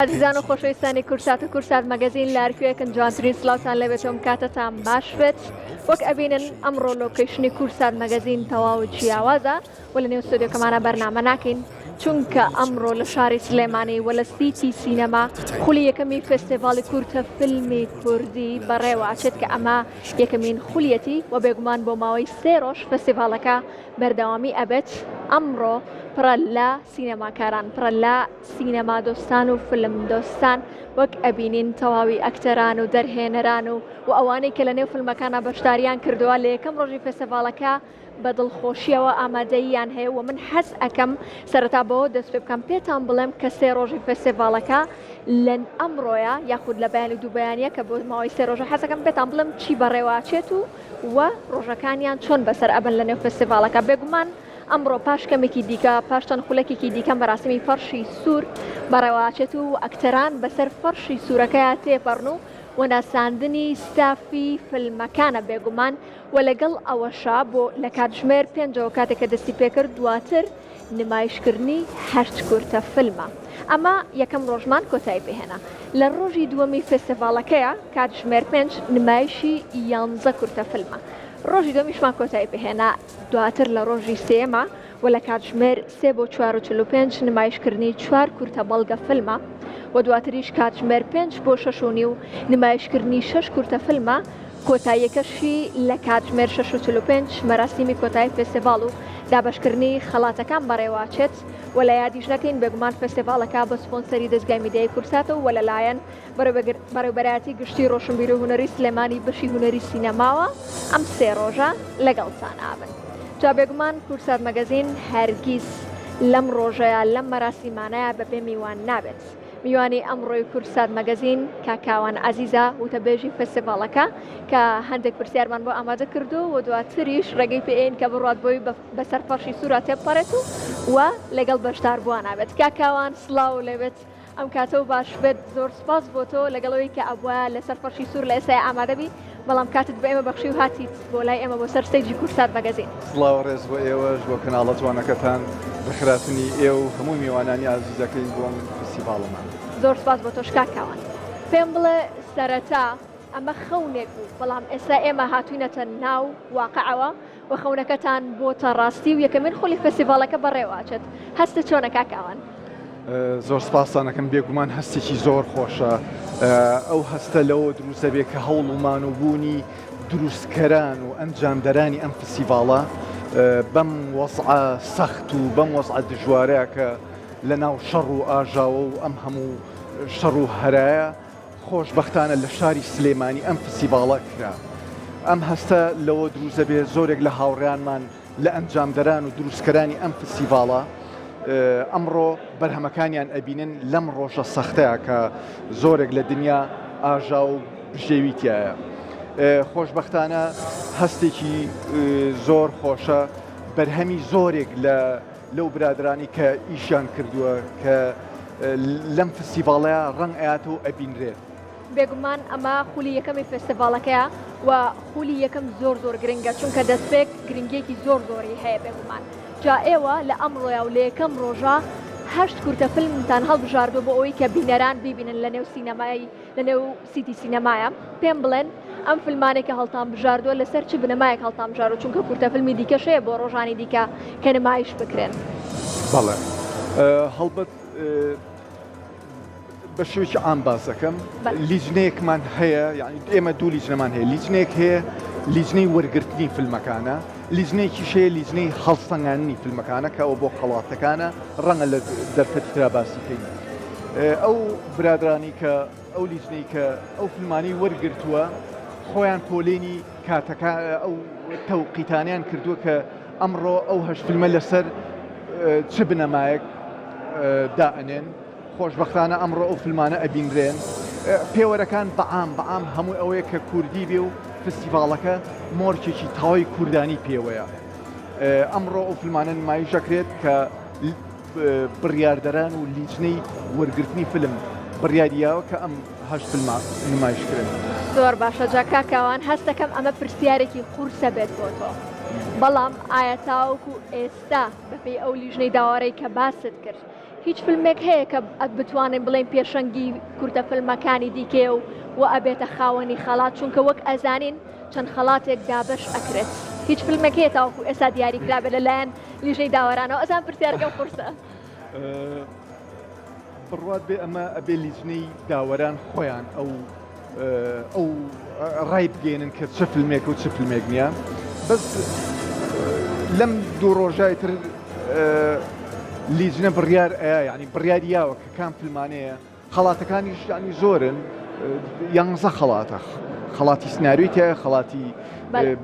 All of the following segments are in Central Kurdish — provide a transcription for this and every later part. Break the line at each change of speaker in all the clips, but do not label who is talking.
عزیزان و خۆشەویستانی کورسات و کورسات مەگەزین لە هەرکوێکن جوانترین سلااوان لە بێتۆم کاتتان باش بێت وەک ئەبینن ئەمڕۆ لۆکیشنی کورسات مەگەزین تەواو جیاوازە و لە نێو ستۆدیۆکەمانە بەرنامە ناکەین چونکە ئەمڕۆ لە شاری سلێمانی و لە سیتی سینەما خولی یەکەمی فستیڤاڵی کورتە فیلمی کوردی بەڕێوەچێت کە ئەمە یەکەمین خولیەتی و بێگومان بۆ ماوەی 3 ڕۆژ فستیڤاڵەکە بەردەوامی ئەبێت ئەمڕۆ پڕە لە سینەماکاران پڕە لە سینەما دۆستان و فلم دۆستان وەک ئەبینین تەواوی ئەکتەران و دەرهێنەران و ئەوانەی کە لە نێو فیلمەکانە بەشداریان کردووە لە یەکەم ڕۆژی فستیڤاڵەکە بە دڵخۆشیەوە ئامادەییان هەیە و من حەز ئەەکەم سەرەتا بەوە دەست پێ بکەم پێتان بڵێم کە 3 ڕۆژی فستیڤاڵەکە لە ئەمڕۆیە یاخود لە بەیانی دوو بەیانیە کە بۆ ماوەی 3 ڕۆژە حەزەکەم پێتان بڵێم چی بەڕێواچێت و ڕۆژەکانیان چۆن بەسەر ئەبن لە نێو فستیڤاڵەکە بێگومان ئەمڕۆ پاش کەمێکی دیکە پاش چەند خولەکێکی دیکەم بەڕاستمی فەرشی سوور بەڕێواچێت و ئەکتەران بەسەر فەرشی سوورەکەیان تێپەڕن و ناساندنی ستافی فیلمەکانە بێگومان و لەگەڵ ئەوەشا بۆ لە کاتژمێر 5ەوە کاتێککە دەستی پێکرد دواتر نمایشکردنی 8 کورتە فیلمە ئەمە یەکەم ڕۆژمان کۆتایی پێهێنا لە ڕۆژی دووەمی فستیڤاڵەکەیە کاتژمێر 5 نمایشی 11 کورتە فیلمە ڕۆژی دومیشمان کۆتایی پێهێنا دواتر لە ڕۆژی سێمە و لە کاتژمێر 3 بۆ 4:45 نمایشکردنی 4 کورتە بەڵگە فیلمە و دواتریش کاتژمێر 5 بۆ 6:30 نمایشکردنی 6 کورتە فیلمە کۆتاییەکەشی لە کاتژمێر 6:45 مەراسیمی کۆتایی فستیڤاڵ و دابشکردنی خەڵاتەکان بەڕێواچێت و لە یادیش نەکەین بێگومان فستیڤاڵەکە بە سپۆنسەری دەستگای میدیای کورساتەوە و لەلایەن بەڕێوەبەرایەتی گشتی ڕۆشنبیر و هونەری سلێمانی بەشی هونەری سینەماوە ئەم 3 ڕۆژە لەگەڵتان ئابن جا بێگومان کورسات مەگەزین هەرگیز لەم ڕۆژەیە لەم مەراسیمانەیە بەبێ میوان نابێت میوانی ئەمڕۆی کورسات مەگەزین کاکاوان عەزیزە وتەبێژی فستیڤاڵەکە کە هەندێک پرسیارمان بۆ ئامادە کردو و دواتریش ڕێگەی پێین کە بڕات بۆی بەسەر فەرشی سوورە تێپەڕێت و لەگەڵ بەشدار بووان نابێت کاکاوان سڵاو لێبێت ئەم کاتە و باش بێت زۆر سپاس بۆ تۆ لەگەڵەوەی کە ئەبووە لەسەر فەرشی سوور لە ئێستا ئامادەبی بەڵام کاتت بە ئێمە بەخشی و هاتیت بۆ لای ئێمە بۆ سەر ستەیجی کورسات مەگەزین
سڵاو ڕێز بۆ ئێوەش بۆ کەناڵە جوانەکەتان بەخراستنی ئێوە و هەموو میوانانی ئازیزەکەین بۆم فستیڤاڵەمان
زۆر سپاس بۆ تۆش کاکاوان پێم بڵێ سەرەتا ئەمە خەونێک بوو بەڵام ئێستا ئێمە هاتوینەتە ناو واقعەوە و خەونەکەتان بۆتە ڕاستی و یەکەمین خولی فستیڤاڵەکە بەڕێواچێت هەستە چۆنە کاکاوان
زۆر سپاسانەکەم بێگومان هەستێکی زۆر خۆشە ئەو هەستە لەوە دروستە بێ کە هەوڵ و بوونی دروستکەران و ئەنجامدەرانی ئەم فستیڤاڵە بەم وەسعە سەخت و بەم وەسعە دژوارەیە کە لە ناو شەڕ و ئاژاوە و ئەم هەموو شەڕ و هەرایە خۆشبەختانە لە شاری سلێمانی ئەم فستیڤاڵە کرا ئەم هەستە لەوە دروستە بێ زۆرێک لە هاوڕێیانمان لە ئەنجامدەران و دروستکەرانی ئەم فستیڤاڵە ئەمڕۆ بەرهەمەکانیان ئەبینن لەم ڕۆژە سەختەیە کە زۆرێک لە دنیا ئاژا و بژێویتیایە خۆشبەختانە هەستێکی زۆر خۆشە بەرهەمی زۆرێک لەو برادرانی کە ئیشیان کردووە کە لەم فستیڤاڵەیە ڕەنگ ئاەوە ئەبینرێت
بێگومان ئەمە خولی یەکەمی فستیڤاڵەکەیە و خولی یەکەم زۆر گرنگە چونکە دەستپێک گرنگێکی زۆر زۆری هەیە بێگومان جا ئێوە لە ئەمڕۆیە و لە یەکەم ڕۆژە 8 کورتە فیلمتان هەڵبژاردووە بۆ ئەوەی کە بینەران بیبینن لە نێو سینەمایی لە نێو سیتی سینەمایە پێم بڵێن ئەم فیلمانێکە هەڵتان بژاردووە لەسەر چ بنەمایەک هەڵتان بژاردووە چونکە کورتە فیلمی دیکەشەیە بۆ ڕۆژانی دیکە کە نمایش بکرێن
بەڵێ هەڵبەت بە شوێکی ئام باس دەکەم لیجنەیەکمان هەیە یعنی ئێمە دوو لیجنەمان هەیە لیجنەیەک هەیە لیجنەی وەرگرتنی فیلمەکانە لیجنەیەکی شەیە لیجنەی هەڵسەنگاندنی فیلمەکانە کە ئەوە بۆ خەڵاتەکانە ڕەنگە لە دەرفەتی ترا باسی کەین ئەو برادرانی کە ئەو لیجنەی کە ئەو فیلمانی وەرگرتووە خۆیان پۆلێنی کاتەکە ئەو تەوقیتانیان کردووە کە ئەمڕۆ ئەو 8 فیلمە لەسەر چ بنەمایەک دائنێن خۆشبەختانە ئەمڕۆ ئەو فیلمانە ئەبینرێن پێوەرەکان بەعام هەموو ئەوەیە کە کوردی بێ و فستیڤاڵەکە مۆرچێکی تاوای کوردانی پێوەیە ئەمڕۆ ئەو فیلمانە نمایش دەکرێت کە بڕیاردەران و لیجنەی وەرگرتنی فیلم بڕیاریاوە کە ئەم 8 فیلم نمایشکردن
زۆر باشە جا کاکاوان هەست دەکەم ئەمە پرسیارێکی قورسە بێت بۆ تۆ بەڵام ئایا تاوەکو ئێستا بەپێی ئەو لیژنەی داوارەی کە باست کرد هیچ فیلمێک هەیە کە بتوانین بڵێن پێشەنگی کورتە فیلمەکانی دیکێ و ئەبێتە خاوەنی خەڵات چونکە وەک ئەزانین چەند خەڵاتێک دابش ئەکرێت هیچ فیلمێک هەیە تاوەکو ئێستا دیاریکرابێت لەلایەن لیژەی داوەرانەوە ئەزان پرسیارەکەم قورسە
بڕوات بێ ئەمە ئەبێ لیژنەی داوەران خۆیان ئەو ڕای بگەێنن کە چه فیلمێک و چه فیلمێک نییە بەس لەم دوو ڕۆژای تر لیژنە بڕیار ینی بڕیاریاوە کە کام فیلمانەیە خەڵاتەکانیش ینی زۆرن 11 خەڵاتە خەڵاتی سناریۆی تایە خەڵاتی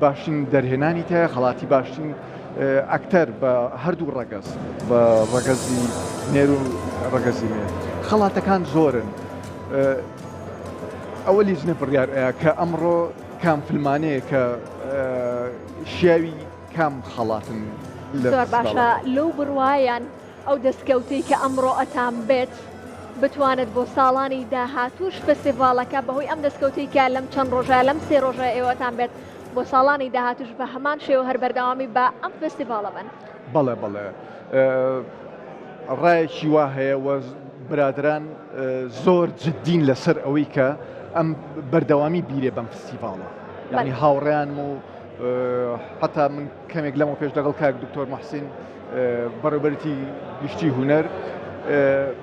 باشترین دەرهێنانی تایە خەڵاتی باشترین ئەکتەر بە هەردوو ڕەگەز بە ڕەگەزی نێر و ڕەگەزی مێ خەڵاتەکان زۆرن ئەوە لیژنە بڕیار کە ئەمڕۆ کام فیلمانەیە کە شیاوی کام خەڵاتن
زۆر باشە لەو بڕوایان ئەو دەستکەوتەی کە ئەمڕۆ ئەتان بێت بتوانێت بۆ ساڵانی داهاتووش فستیڤالەکە بەهۆی ئەم دەستکەوتەی کە لەم چەند ڕۆژە لەم 3 ڕۆژە ئێوەتان بێت بۆ ساڵانی داهاتوش بە هەمان شێوە هەر بەردەوامی بە ئەم فستیڤالە بن
بەڵێ بەڵێ ڕایەکی وا هەیە وە برادران زۆر جددین لەسەر ئەوەی کە ئەم بەردەوامی بیرێ بەم فستیڤالە یعنی هاوڕێیان و حتا من کەمێک لەمەوە پێش دەگەڵ کاک دکتۆر محسین بەڕێوەبەرەتی گشتی هونەر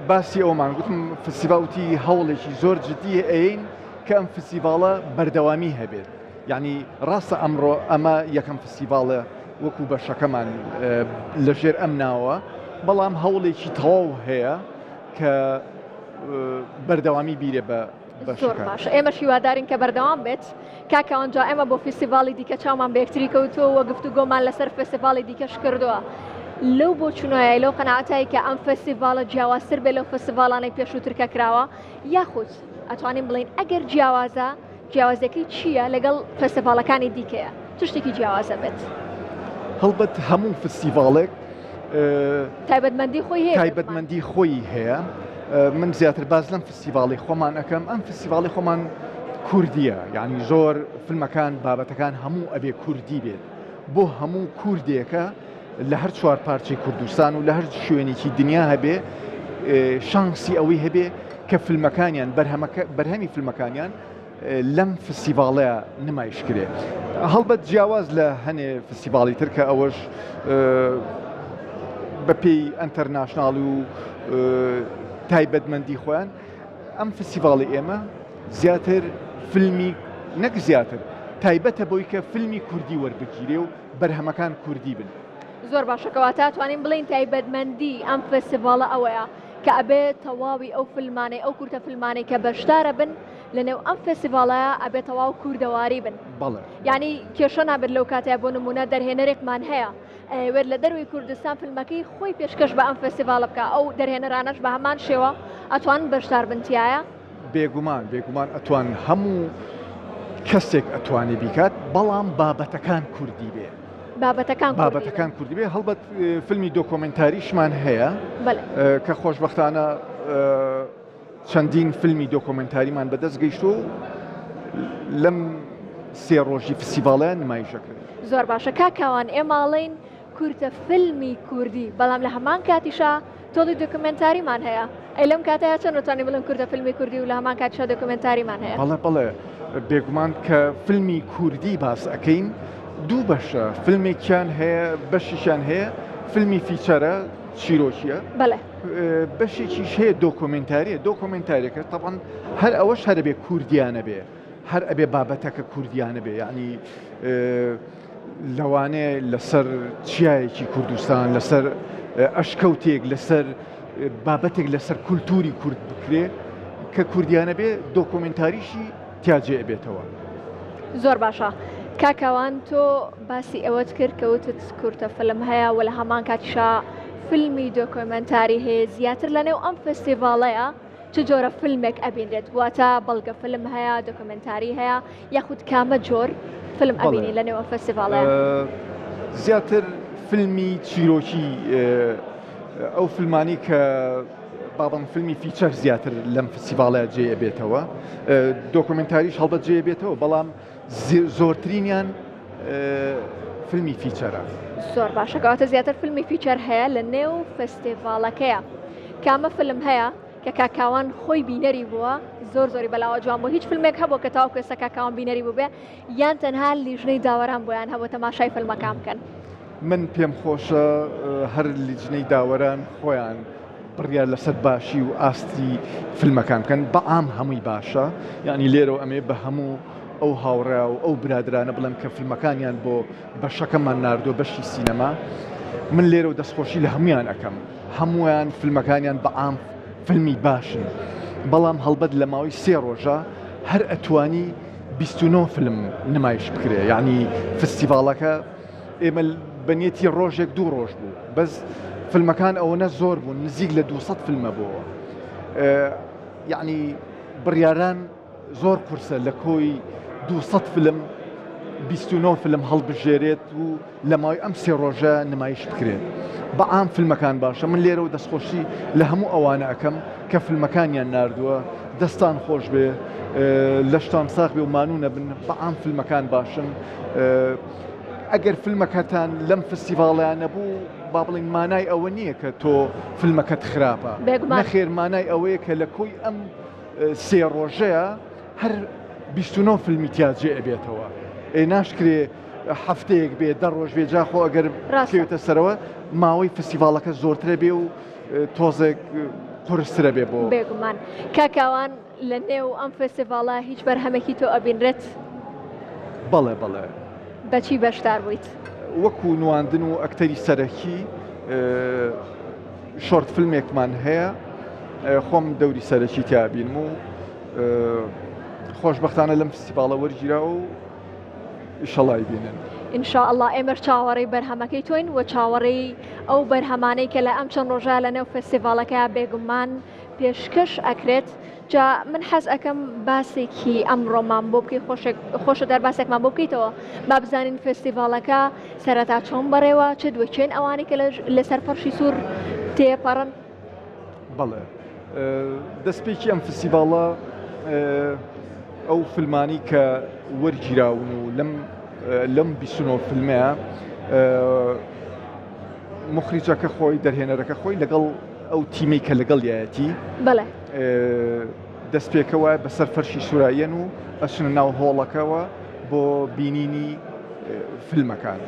باسی ئەومان گوتم فستیڤاڵی هەوڵێکی زۆر جددیە ئەین کە ئەم فستیڤالە بەردەوامی هەبێت یعنی ڕاستە ئەمڕۆ ئەمە یەکەم فستیڤالە وەکو بەشەکەمان لەژێر ئەم ناوە بەڵام هەوڵێکی تەواو هەیە کە بەردەوامی بیرێ بە
زۆر باش ئێمە شیوادارین کە بەردەوام بێت کاکەوانجا ئێمە بۆ فستیڤاڵی دیکە چاومان بە یەکتری کەوتووە گفتوگۆمان لەسەر فستیڤاڵی دیکەش کردووە لەو بۆ چونۆیە لەو قەناعەتایی کە ئەم فستیڤالە جیاوازتر بێت لەو فستیڤاڵانەی پێشووترکە کراوە یاخود ئەتوانین بڵین ئەگەر جیاوازە جیاوازەکەی چییە لەگەڵ فستیڤاڵەکانی دیکەیە چ شتێکی جیاوازە بێت
هەڵبەت هەموو فستیڤاڵێک
تایبەتمەندی خۆی هەیە
تایبەتمەندی خۆی هەیە من زیاتر باز لەم فستیڤاڵی خۆمان ئەەکەم ئەم فستیڤاڵی خۆمان کوردیە یعنی زۆر فیلمەکان بابەتەکان هەموو ئەبێ کوردی بێت بۆ هەموو کوردێکە لە هەر چوار پارچەی کوردستان و لە هەر شوێنێکی دنیا هەبێ شانسی ئەوەی هەبێ کە فیلمەکانیان بەرهەمی فیلمەکانیان لەم فستیڤاڵەیە نمایش کرێ هەڵبەت جیاواز لە هەنێ فستیڤاڵی تر کە ئەوەش بەپێی ئەنتەرناشناڵ و تایبەتمەندی خۆیان ئەم فستیڤاڵی ئێمە زیاتر فیلمی نەک زیاتر تایبەتە بۆی کە فیلمی کوردی وەربگیرێ و بەرهەمەکان کوردی بن
زۆر باشەکەواتە توانین بڵین تایبەتمەندی ئەم فستیڤاڵە ئەوەیە کە ئەبێت تەواوی ئەو فیلمانەی ئەو کورتە فیلمانەی کە بەشدارە بن لەنێو ئەم فستیڤاڵەیە ئەبێت تەواو کووردەواری بن یعنی کێشە نابێت لەو کاتەیە بۆ نمونە دەرهێنەرێکمان هەیە وێت لە دەروی کوردستان فیلمەکەی خۆی پێشکەش بە ئەم فستیڤاڵە بکە ئەو دەرهێنەرانەش بە هەمان شێوە ئەتوان بەشدار بنتیایە
بێگومان ئەتوان هەموو کەسێک ئەتوانێ بیکات بەڵام بابەتەکان کوردی بێ بابەتەکان کوردی بێ هەڵبەت فیلمی دۆکۆمنتاریشمان هەیە کە خۆشبەختانە چەندین فیلمی دۆکۆمنتاریمان بەدەست گەیشت و لەم 3 ڕۆژی فستیڤاڵیان نمایشە کرد
زۆر باشە کاکاوان ئێماڵین کورتە فیلمی کوردی بەڵام لە هەمان کاتیشا تۆڵی دۆکومنتاریمان هەیە ئەی لەم کاتەیە چەند نتوانین بڵێن کورتە فیلمی کوردی و لە هەمان کاتیشا دۆکومنتاریمان هەیە
بەڵێ بێگومان کە فیلمی کوردی باس ئەەکەین دوو بەشە فیلمێکیان هەیە بەشیشان هەیە فیلمی فیچەرە چیرۆکیە بەشێکیش هەیە دۆکۆمنتاریەکە تەبەن هەر ئەوەش هەر بێ کوردیانە بێ هەر ئەبێ بابەتەکە کوردیانە بێ یعنی لەوانەیە لەسەر چیایەکی کوردستان لەسەر ئەشکەوتێک لەسەر بابەتێک لەسەر کولتوری کورد بکرێ کە کوردیانە بێ دۆکۆمنتاریشی تیاجێ بێتەوە
زۆر باشە کاکاوان تۆ باسی ئەوەت کرد کەوتت کورتە فیلم هەیە و لە هەمان کاتیشا فیلمی دۆکۆمنتاری هەیە زیاتر لەنێو ئەم فستیڤاڵەیە چ جۆرە فیلمێک ئەبینێت واتە بەڵگە فیلم هەیە دۆکۆمنتاری هەیە یاخود کامە جۆر فیلم ئەبینی لەنێو ئەم فستیڤاڵەیە
زیاتر فیلمی چیرۆکی ئەو فیلمانی کە بابم فیلمی فیچەر زیاتر لەم فستیڤاڵەیە جێ بێتەوە دۆکۆمنتاریش هەڵبەت جێ بێتەوە بەڵام زۆرترینیان فیلمی فیچەرە
زۆر باشەکەواتە زیاتر فیلمی فیچەر هەیە لە نێو فستیڤاڵەکەیە کامە فلم هەیە کە کاکاوان خۆی بینەری بووە زۆری بەلاوە جوان بۆ هیچ فیلمێک هەبوو کە تاو کوێسە کاکاوان بینەری بوو بێ یان تەنها لیژنەی داوەران بۆیان هەبوو تەماشای فیلمەکان بکەن.
من پێم خۆشە هەر لیژنەی داوەران خۆیان بڕیار لەسەر باشی و ئاستی فیلمەکان بکەن بەعام هەمووی باشە یعنی لێرە ئەمێ بە هەموو ئەو هاوڕێ و ئەو برادرانە بڵێم کە فیلمەکانیان بۆ بەشەکەمان ناردۆ بەشی سینەما من لێرە و دەستخۆشی لە هەمویان ئەەکەم هەمویان فیلمەکانیان بەعام فیلمی باشن بەڵام هەڵبەت لە ماوەی 3 ڕۆژە هەر ئەتوانی 29 فیلم نمایش بکرێ یعنی فستیڤالەکە ئێمە بەنیەتی ڕۆژێک 2 ڕۆژ بوو بەس فیلمەکان ئەوەنە زۆر بوون نزیک لە 200 فیلمە بووە یعنی بڕیاران زۆر قورسە لە کۆی 200 فیلم 29 فیلم هەڵبژێرێت و لە ماوەی ئەم 3 ڕۆژە نمایش بکرێت بەعام فیلمەکان باشە من لێرە و دەستخۆشی لە هەموو ئەوانە ئەەکەم کە فیلمەکانیان ناردووە دەستان خۆش بێ لەشتان ساغ بێ و مانوو نەبن بەعام فیلمەکان باشن ئەگەر فیلمەکەتان لەم فستیڤاڵیان نەبوو با بڵین مانای ئەوە نییە کە تۆ فیلمەکەت خراپە نەخێر مانای ئەوەیە کە لە کۆی ئەم 3 ڕۆژەیە هەر 29 فیلمی تیاجێ ئەبێتەوە ناشکرێ هەفتەیەک بێ 10 ڕۆژ بێ جاخۆ ئەگەر کەوێتە سەرەوە ماوەی فستیڤاڵەکە زۆرترە بێ و تۆزێک قورسترە بێ بۆ
بێگومان کاکاوان لە نێو ئەم فستیڤاڵە هیچ بەرهەمێکی تۆ ئەبینرێت
بەڵێ بەڵێ
بەچی بەشدار بوویت
وەکو نواندن و ئەکتەری سەرەکی شۆرت فیلمێکمان هەیە خۆم دەوری سەرەکی تیابینم و خۆشبەختانە لەم فستیڤاڵە وەرگیرا و ئینشەڵای بینن
ئینشاءالله ئێمەش چاوەڕێی بەرهەمەکەی تۆین و چاوەڕێی ئەو بەرهەمانەی کە لە ئەم چەند ڕۆژە لە نێو فستیڤاڵەکە بێگومان پێشکەش ئەکرێت جا من حەز ئەەکەم باسێکی ئەمڕۆمان بۆ بکەی خۆشە دەرباسێکمان بۆ بکەیتەوە با بزانین فستیڤاڵەکە سەرەتا چۆن بەڕێوە چ دوچێن ئەوانی کە لەسەر فەرشی سوور تێپەڕن
بەڵێ دەستپێکی ئەم فستیڤاڵە ئەو فیلمانی کە وەرگیراون و لەم 29 فیلمەیە مخریجەکە خۆی دەرهێنەرەکە خۆی لەگەڵ ئەو تیمەی کە لەگەڵ یایەتی
بەڵێ
دەستپێکەوە بەسەر فەرشی سووراییەن و ئەچنە ناو هۆڵەکەوە بۆ بینینی فیلمەکان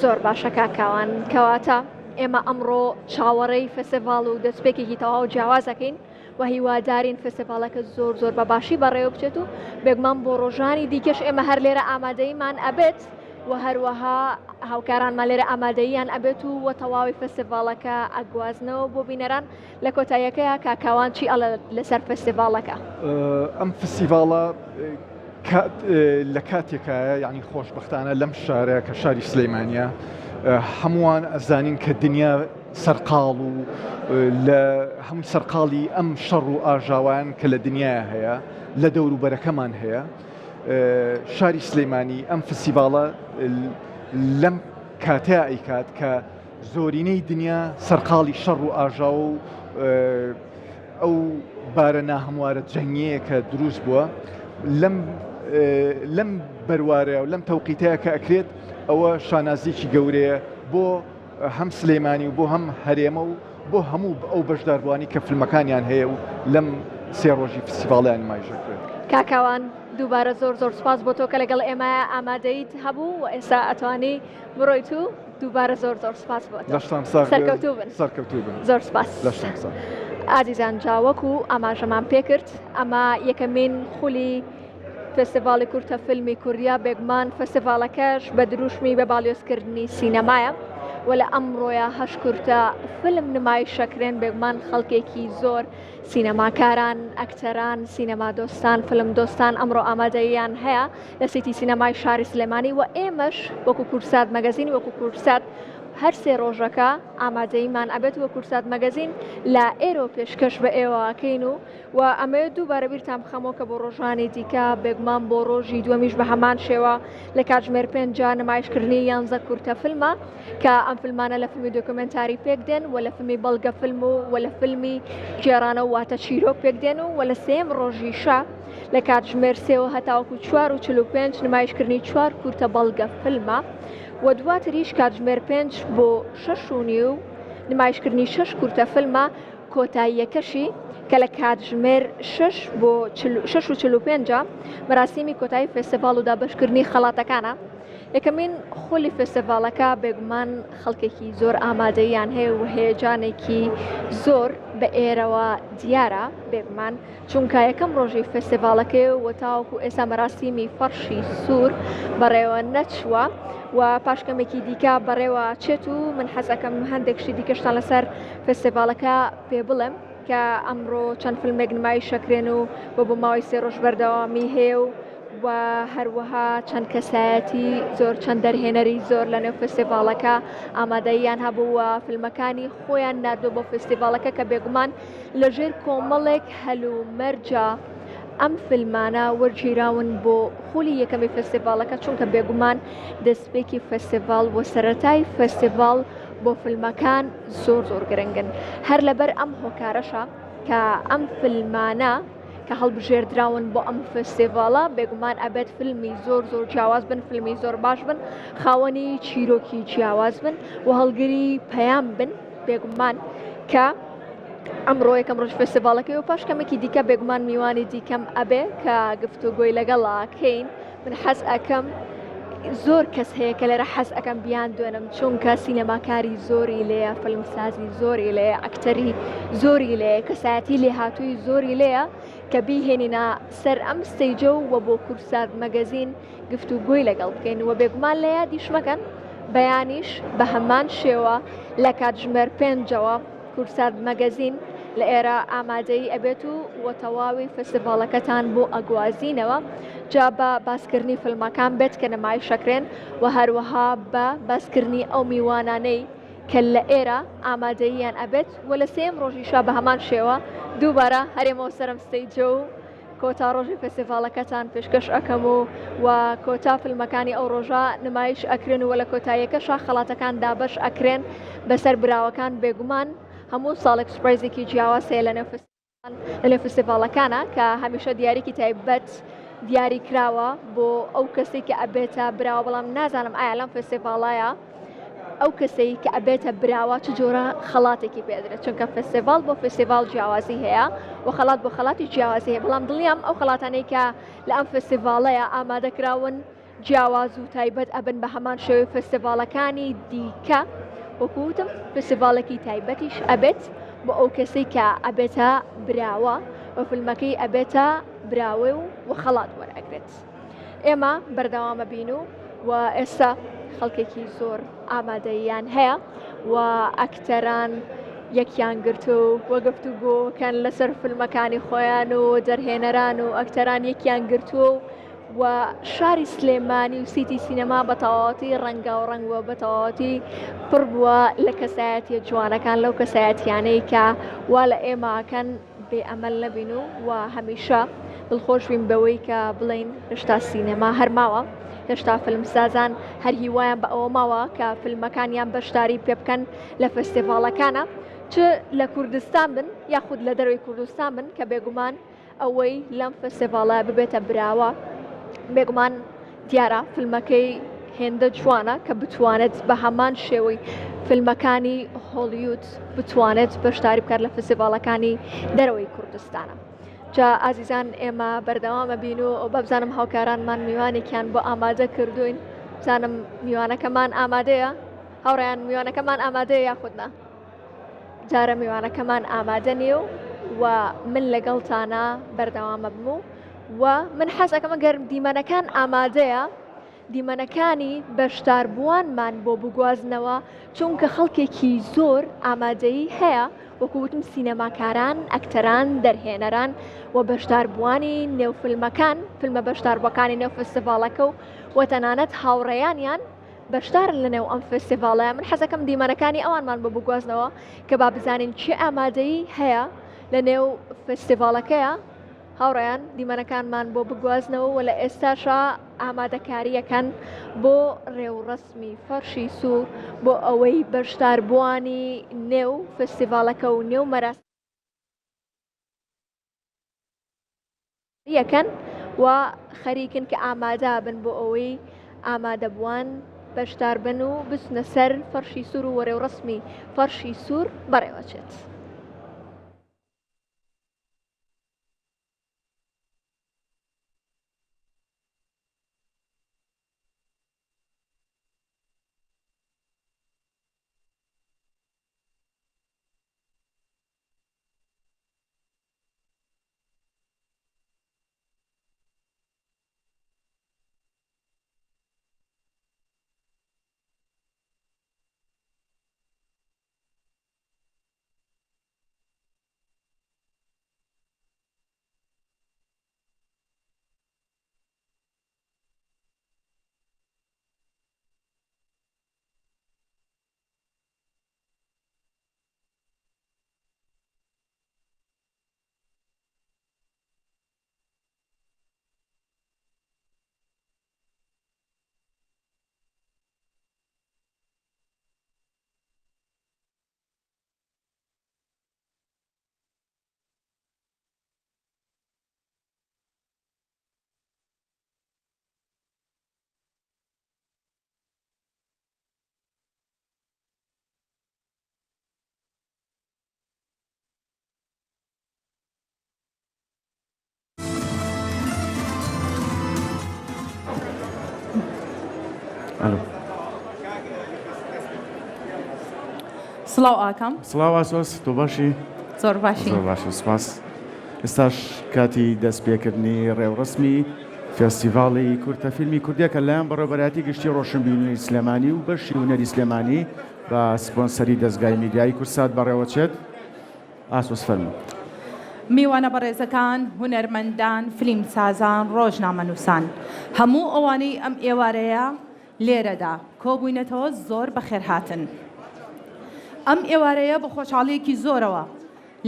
زۆر باشە کاکاوان کەواتە ئێمە ئەمڕۆ چاوەڕێی فستیڤاڵ و دەستپێکێکی تەواو جیاوازەکەین و هیوادارین فستیڤاڵەکە زۆر بەباشی بەڕێوە بچێت و بێگومان بۆ ڕۆژانی دیکەش ئێمە هەر لێرە ئامادەیمان ئەبێت و هەروەها هاوکارانمان لێرە ئامادەییان ئەبێت و تەواوی فستیڤاڵەکە ئەگوازنەوە بۆ بینەران لە کۆتاییەکەیە کاکاوان چی ئەڵە لەسەر فستیڤاڵەکە
ئەم فستیڤاڵە لە کاتێکایە یعنی خۆشبەختانە لەم شارەیە کە شاری سلەیمانیە هەمووان ئەزانین کە دنیا سەرقاڵ و لە هەمووی سەرقاڵی ئەم شەڕ و ئاژاوان کە لە دنیاە هەیە لە دەوروبەرەکەمان هەیە شاری سلەیمانی ئەم فستیڤاڵە لەم کاتەیە ئەیکات کە زۆرینەی دنیا سەرقاڵی شەڕ و ئاژا و ئەو بارە ناهەموارە جەنگەیە کە دروست بووە لەم بەروارەیە و لەم تەوقیتەیە کە ئەکرێت ئەوە شانازیی گەورەیە بۆ هەم سلەیمانی و بۆ هەم هەرێمە و بۆ هەموو ئەو بەشداربووانی کە فیلمەکانیان هەیە و لەم 3 ڕۆژی فستیڤاڵیان نمایشەکرێت.
کاکاوان دووبارە زۆر سپاس بۆ تۆ کە لەگەڵ ئێمە ئامادەیت هەبوو و ئێستا ئەتوانی بڕۆیت و دووبارە زۆر سپاس بۆ
سەرکەوتوو بن.
زۆر سپاس. ئازیزان جاوەکو ئاماژەمان پێکرد ئەمە یەکەمین خولی فستیڤاڵی کورتە فیلمی کوردیا بێگومان فستیڤاڵەکەش بە دروشمی بە باڵیۆزکردنی سینەمایە و لە ئەمڕۆیە 8 کورتە فیلم نمایشەکرێن بێگومان خەڵکێکی زۆر سینەماکاران ئەکتەران سینەما دۆستان فیلم دۆستان ئەمڕۆ ئامادەیان هەیە لە سیتی سینەمای شاری سلێمانی و ئێمەش وەکو کورسات مەگەزین وەکو کورسات هەر 3 ڕۆژەکە ئامادەیمان ئەبێت وە کورسات مەگەزین لە ئێرۆ پێشکەش بە ئێوەکەین و ئەمە دووبارە بیرتان بخەمەوە کە بۆ ڕۆژانی دیکە بێگومان بۆ ڕۆژی دووەمیش بە هەمان شێوە لە کاتژمێر 5 نمایشکردنی 11 کورتە فیلمە کە ئەم فیلمانە لە فیلمی دۆکومنتاری پێک دێن و لە فیلمی بەڵگە فیلم و لە فیلمی جێرانە و واتە چیرۆک پێک دێن و لە 3م ڕۆژی شە لە کاتژمێر 3 هەتاوەکو 4:45 نمایشکردنی 4 کورتە بەڵگە فیلمە و دواتریش کاتژمێر 5 بۆ 6:30 نمایشکردنی 6 کورتە فیلمە کۆتاییەکەشی کە لە کاتژمێر 6:45 مەراسیمی کۆتایی فێستیڤاڵ و دابەشکردنی خەڵاتەکانە. یەکەمین خۆلی فێستیڤاڵەکە بێگومان خەڵکێکی زۆر ئامادەیان هەیە و هەیەجانێکی زۆر بە ئێرەوە دیارە بێگومان، چونکە یەکەم ڕۆژی فێستیڤاڵەکەی و تاوەکو ئێستا مەراسیمی فەرشی سوور بەڕێوە نەچووە و پاشکەمێکی دیکە بەڕێوە چێت و من حەزەکەم هەندێکشی دیکەشتان لەسەر فێستیڤاڵەکە پێ بڵێم کە ئەمڕۆ چەند فیلمێک نمایش شەکرێن و بۆ ماوەی 3 ڕۆژ بەردەوامی هەیە و هەروەها چەند کەسایەتی زۆر چەند دەرهێنەری زۆر لە نێو فێستیڤاڵەکە ئامادەیان هەبووە فیلمەکانی خۆیان ناردووە بۆ فێستیڤاڵەکە کە بێگومان لەژێر کۆمەڵێک هەلومەرجە ئەم فیلمانە وەرگیراون بۆ خۆلی یەکەمی فێستیڤاڵەکە، چونکە بێگومان دەستپێکی فێستیڤاڵ و سەرەتای فێستیڤاڵ بۆ فیلمەکان زۆر زۆر گرنگن. هەر لەبەر ئەم هۆکارەشە کە ئەم فیلمانە کە هەڵبژێردراون بۆ ئەم فێستیڤاڵە بێگومان ئەبێت فیلمی زۆر زۆر جیاواز بن، فیلمی زۆر باش بن، خاوەنی چیرۆکی جیاواز بن و هەڵگری پەیام بن بێگومان کە ئەمڕۆ یەکەم ڕۆژ فێستیڤاڵەکەی و پاشکەمێکی دیکە بێگومان میوانی دیکەم ئەبێ کە گفتوگۆی لەگەڵاکەین. من حەز ئەەکەم زۆر کەس هەیە کە لێرە حەز ئەەکەم بیان دوێنم، چونکە سینەماکاری زۆری لێیە، فیلمسازی زۆری لێیە، ئەکتەری زۆری لێیە، کەسایەتی لێهاتووی زۆری لێیە کە بیهێنینە سەر ئەم ستەیجە و بۆ کورسات مەگەزین گفتوگۆی لەگەڵ بکەین و بێگومان لە یادیش مەکەن بەیانیش بە هەمان شێوە لە کاتژمێر 5ەوە کورسات مەگەزین لە ئێرە ئامادەی ئەبێت و تەواوی فێستیڤاڵەکەتان بۆ ئەگوازینەوە جا بە باسکردنی فیلمەکان بێت کە نمایش شەکرێن و هەروەها بە باسکردنی ئەو میوانانەی کە لە ئێرە ئامادەییان ئەبێت و لە سێم ڕۆژیشا بە هەمان شێوە دووبارە هەرێمەوە سەرم ستەیجە و کۆتا ڕۆژی فێستیڤاڵەکەتان پێشکەش ئەەکەم و کۆتا فیلمەکانی ئەو ڕۆژە نمایش ئەکرێن و لە کۆتاییەکەشا خەڵاتەکان دابەش ئەکرێن بەسەر براوەکان بێگومان هەموو ساڵێک سوپرایزێکی جیاواز هەیە لە نێو فێستیڤاڵەکانە کە هەمیشە دیاریکی تایبەت دیاری کراوە بۆ ئەو کەسێک کە ئەبێتە براوە، بەڵام نازانم ئایا لەم فێستیڤاڵایە ئەو کەسەی کە ئەبێتە براوە چ جۆرە خەڵاتێکی پێدرێت، چونکە فێستیڤاڵ بۆ فێستیڤاڵ جیاوازی هەیە و خەڵات بۆ خەڵاتی جیاوازی هەیە، بەڵام دڵنیام ئەو خەڵاتانەی کە لە ئەم فێستیڤاڵەیە ئامادەکراون جیاواز و تایبەت ئەبن بە هەمان شێوەی فێستیڤاڵەکانی دیکە. وەکوتم فێستیڤاڵێکی تایبەتیش ئەبێت بۆ ئەو کەسەی کە ئەبێتە براوە و فیلمەکەی ئەبێتە براوێ و خەڵات وەرئەگرێت. ئێمە بەردەوامە بین و ئێستا خەڵکێکی زۆر ئامادەیان هەیە و ئەکتەران یەکیان گرتو و گفتوگۆکەن لەسەر فیلمەکانی خۆیان و دەرهێنەران و ئەکتەران یەکیان گرتووە و شاری سلێمانی و سیتی سینەما بە تەواوەتی ڕەنگە و ڕەنگوە بە تەواوەتی پڕ بووە لە کەسایەتیە جوانەکان لەو کەسایەتیانەی کە وا لە ئێماکەن بێ ئەمەل نەبین و هەمیشە دڵخۆش بین بەوەی کە بڵین هێشتا سینەما هەرماوە، هێشتا فیلمسازان هەر هیوایان بە ئەوە ماوە کە فیلمەکانیان بەشداری پێ بکەن لە فێستیڤاڵەکانە، چ لە کوردستان بن یاخود لە دەروی کوردستان بن کە بێگومان ئەوەی لەم فێستیڤاڵە ببێتە براوە بێگومان دیارە فیلمەکەی هێندە جوانە کە بتوانێت بە هەمان شێوەی فیلمەکانی هۆلیوود بتوانێت بەشداری بکات لە فێستیڤاڵەکانی دەرەوەی کوردستانە. جا ئازیزان ئێمە بەردەوامە بین و بەبزانم هاوکارانمان میوانێکیان بۆ ئامادە کردوین، بزانم میوانەکەمان ئامادەیە، هاوڕێیان میوانەکەمان ئامادەیە یاخودنا؟ جارە میوانەکەمان ئامادە نیە و من لەگەڵتانە بەردەوامە بم و من حەز ئەەکەم ئەگەر دیمەنەکان ئامادەیە دیمەنەکانی بەشداربووانمان بۆ بگوازنەوە، چونکە خەڵکێکی زۆر ئامادەیی هەیە وەکووتم سینەماکاران، ئەکتەران، دەرهێنەران و بەشداربووانی نێوفیلمەکان، فیلمە بەشداربووەکانی نێو فێستیڤاڵەکە و تەنانەت هاوڕێیانیان بەشدارن لە نێو ئەم فێستیڤاڵەیە. من حەزەکەم دیمەنەکانی ئەوانمان بۆ بگوازنەوە کە با بزانین چی ئامادەیی هەیە لە نێو فێستیڤاڵەکەیە. هاوڕێیان دیمەنەکانمان بۆ بگوازنەوە و لە ئێستاشە ئامادەکاریەکەن بۆ ڕێوڕەسمی فەرشی سوور بۆ ئەوەی بەشداربووانی نێو فێستیڤاڵەکە و نێو مەراسیمەکەن و خەریکن کە ئامادە بن بۆ ئەوەی ئامادەبووان بەشدار بن و بچنە سەر فەرشی سوور و وەڕێوڕەسمی فەرشی سوور بەڕێوەچێت.
الو
سڵاو ئاکەم
سڵاو ئاسۆس تۆ باشی
زۆر باشی
زۆر باشە سوپاس ئێستاش کاتی دەستپێکردنی ڕێوڕسمی فێستیڤاڵی کورتەفیلمی کوردیەکە لایەن بەڕێوەبەرەتی گشتی ڕۆشنبیرنی سلێمانی و بەشی هونەری سلێمانی بە سپۆنسەری دەستگای میدیایی کورسات بەڕێوەچێت ئاسۆس فەرموو.
میوانە بەڕێزەکان، هونەرمەندان، فیلمسازان، ڕۆژنامەنووسان هەموو ئەوانەی ئەم ئێوارەیە لێرەدا کۆبووینەتەوە زۆر بەخێرهاتن. ئەم ئێوارەیە بە خۆشحاڵیەکی زۆرەوە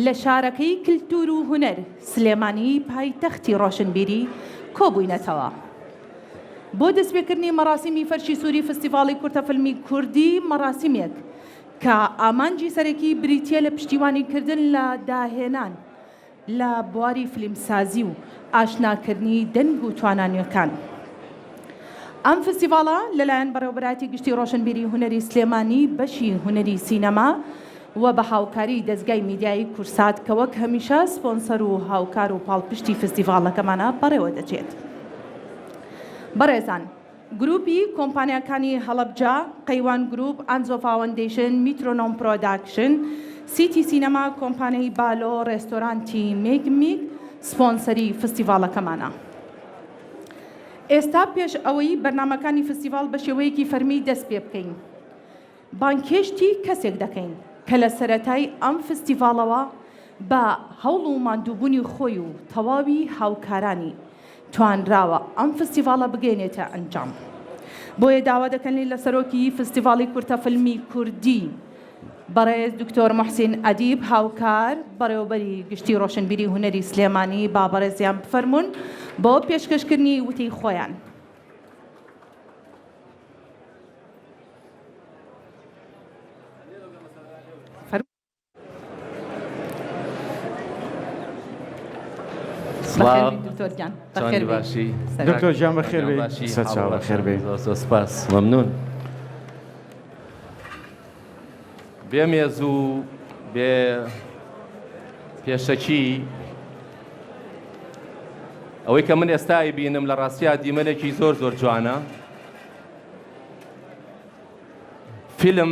لە شارەکەی کلتور و هونەر سلێمانی پایتەختی ڕۆشنبیری کۆبووینەتەوە بۆ دەستپێکردنی مەراسیمی فەرشی سووری فستیڤاڵی کورتەفیلمی کوردی مەراسیمێک کە ئامانجی سەرەکی بریتیە لە پشتیوانیکردن لە داهێنان لە بواری فیلمسازی و ئاشناکردنی دەنگ و توانانیەکان. ئەم فستیڤاڵە لەلایەن بەڕێوەبەراتی گشتی ڕۆشنبیری هونەری سلێمانی بەشی هونەری سینەما و بە هاوکاری دەستگای میدیایی کورسات کە وەک هەمیشە سپۆنسەر و هاوکار و پاڵپشتی فستیڤاڵەکەمانە بەڕێوە دەچێت. بەڕێزان، گروپی کۆمپانیاکانی هەڵەبجا، قەیوان گروپ، ئانجۆ فاوەندیشن، میترۆنۆم پرۆداکشن، سیتی سینەما، کۆمپانیای بالۆ، ڕێستۆرانتی میگمیگ سپۆنسەری فستیڤاڵەکەمانە. ئێستا پێش ئەوەی بەرنامەکانی فستیڤاڵ بە شێوەیەکی فەرمی دەست پێ بکەین، بانکێشتی کەسێک دەکەین کە لە سەرەتای ئەم فستیڤاڵەوە بە هەوڵ و ماندووبوونی خۆی و تەواوی هاوکارانی توانراوە ئەم فستیڤاڵە بگەێنێتە ئەنجام. بۆیە داوا دەکەن لە سەرۆکی فستیڤاڵی کورتەفیلمی کوردی بەڕێز دکتۆر محسین ئەدیب هاوکار بەڕێوەبەری گشتی ڕۆشنبیری هونەری سلێمانی با بەڕێزیان بفەرمونون بۆ پێشکەشکردنی وتەی خۆیان. دکتۆر
گیان بەخێر بێ سەرچاو بەخێر بێ
سپاس مەمنون. بێمێز و بێ پێشەکی ئەوەی کە من ئێستای بینم لە ڕاستیا دیمەنێکی زۆر زۆر جوانە. فیلم